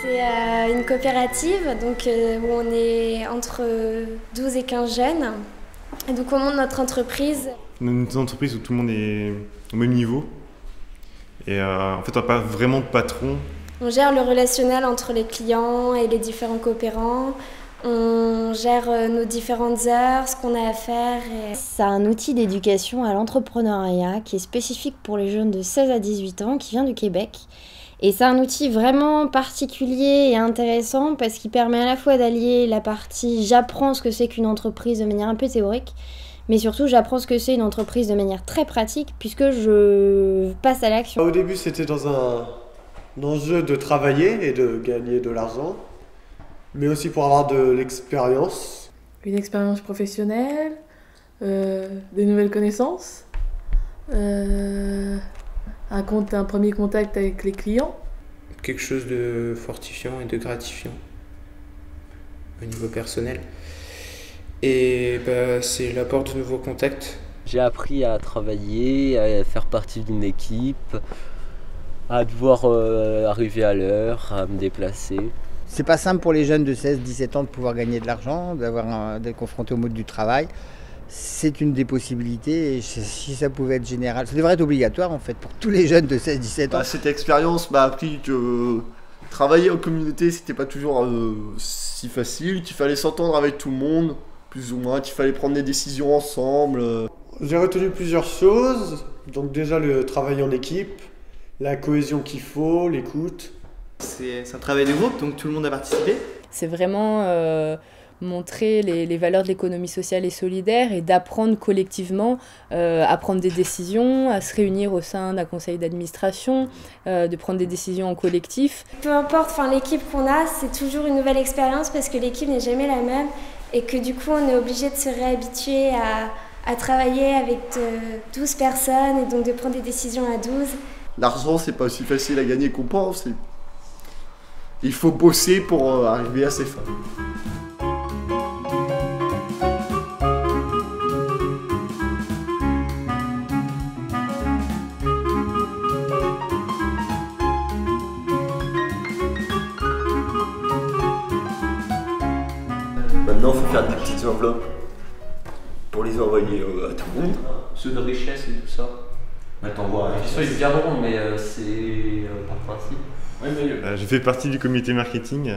C'est une coopérative donc, où on est entre 12 et 15 jeunes. Et donc on monte notre entreprise. Une entreprise où tout le monde est au même niveau. Et en fait, on n'a pas vraiment de patron. On gère le relationnel entre les clients et les différents coopérants. On gère nos différentes heures, ce qu'on a à faire. C'est un outil d'éducation à l'entrepreneuriat qui est spécifique pour les jeunes de 16 à 18 ans, qui vient du Québec. Et c'est un outil vraiment particulier et intéressant parce qu'il permet à la fois d'allier la partie j'apprends ce que c'est qu'une entreprise de manière un peu théorique, mais surtout j'apprends ce que c'est une entreprise de manière très pratique puisque je passe à l'action. Au début, c'était dans un enjeu de travailler et de gagner de l'argent, mais aussi pour avoir de l'expérience. Une expérience professionnelle, des nouvelles connaissances, un premier contact avec les clients. Quelque chose de fortifiant et de gratifiant au niveau personnel. Et c'est l'apport de nouveaux contacts. J'ai appris à travailler, à faire partie d'une équipe, à devoir arriver à l'heure, à me déplacer. C'est pas simple pour les jeunes de 16-17 ans de pouvoir gagner de l'argent, d'être confrontés au monde du travail. C'est une des possibilités et si ça pouvait être général, ça devrait être obligatoire en fait pour tous les jeunes de 16-17 ans. Cette expérience m'a appris que travailler en communauté c'était pas toujours si facile, qu'il fallait s'entendre avec tout le monde, plus ou moins, qu'il fallait prendre des décisions ensemble. J'ai retenu plusieurs choses, donc déjà le travail en équipe, la cohésion qu'il faut, l'écoute. C'est un travail de groupe, donc tout le monde a participé. C'est vraiment montrer les valeurs de l'économie sociale et solidaire et d'apprendre collectivement à prendre des décisions, à se réunir au sein d'un conseil d'administration, de prendre des décisions en collectif. Peu importe l'équipe qu'on a, c'est toujours une nouvelle expérience parce que l'équipe n'est jamais la même et que du coup on est obligé de se réhabituer à travailler avec 12 personnes et donc de prendre des décisions à 12. L'argent c'est pas aussi facile à gagner qu'on pense. Il faut bosser pour arriver à ses fins. Maintenant, il faut faire des petites enveloppes pour les envoyer à tout le monde. Ceux de richesse et tout ça. Ils viendront, mais c'est par principe. Je fais partie du comité marketing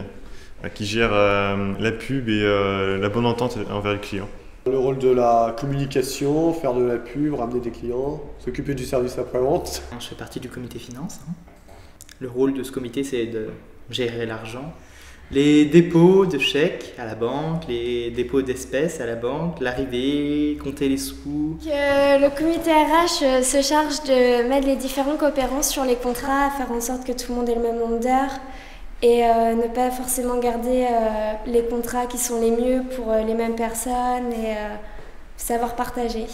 qui gère la pub et la bonne entente envers les clients. Le rôle de la communication, faire de la pub, ramener des clients, s'occuper du service après-vente. Je fais partie du comité finance. Le rôle de ce comité, c'est de gérer l'argent. Les dépôts de chèques à la banque, les dépôts d'espèces à la banque, l'arrivée, compter les sous. Le comité RH se charge de mettre les différents coopérants sur les contrats, faire en sorte que tout le monde ait le même nombre d'heures et ne pas forcément garder les contrats qui sont les mieux pour les mêmes personnes et savoir partager.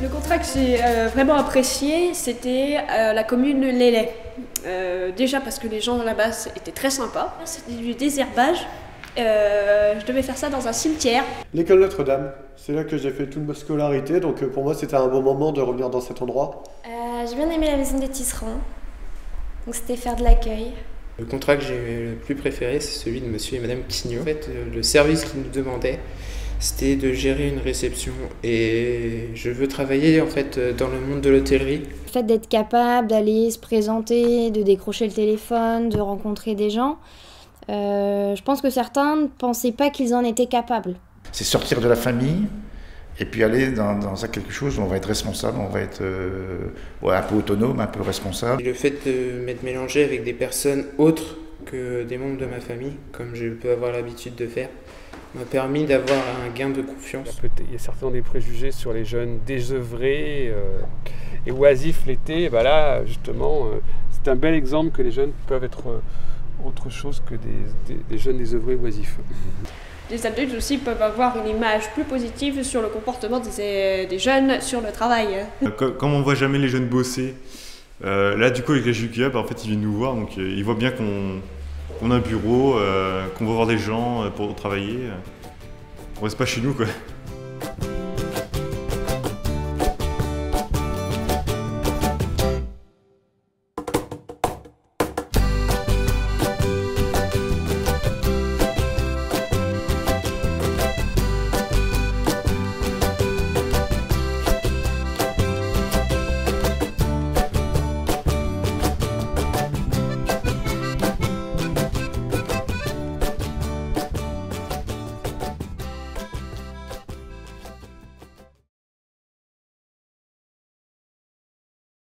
Le contrat que j'ai vraiment apprécié, c'était la commune de Lélay. Déjà parce que les gens là-bas étaient très sympas. C'était du désherbage. Je devais faire ça dans un cimetière. L'école Notre-Dame, c'est là que j'ai fait toute ma scolarité, donc pour moi c'était un bon moment de revenir dans cet endroit. J'ai bien aimé la maison des tisserands, donc c'était faire de l'accueil. Le contrat que j'ai le plus préféré, c'est celui de monsieur et madame Quignot. En fait, le service qu'ils nous demandaient, c'était de gérer une réception et je veux travailler en fait dans le monde de l'hôtellerie. Le fait d'être capable d'aller se présenter, de décrocher le téléphone, de rencontrer des gens, je pense que certains ne pensaient pas qu'ils en étaient capables. C'est sortir de la famille et puis aller dans quelque chose où on va être responsable, on va être un peu autonome, un peu responsable. Et le fait de m'être mélangé avec des personnes autres que des membres de ma famille, comme je peux avoir l'habitude de faire, m'a permis d'avoir un gain de confiance. Il y a certainement des préjugés sur les jeunes désœuvrés et oisifs l'été. Ben là, justement, c'est un bel exemple que les jeunes peuvent être autre chose que des jeunes désœuvrés oisifs. les adultes aussi peuvent avoir une image plus positive sur le comportement des jeunes sur le travail. Comme on voit jamais les jeunes bosser, là du coup avec la JQA, en fait ils viennent nous voir, donc ils voient bien qu'on a un bureau, qu'on va voir des gens pour travailler. On reste pas chez nous quoi.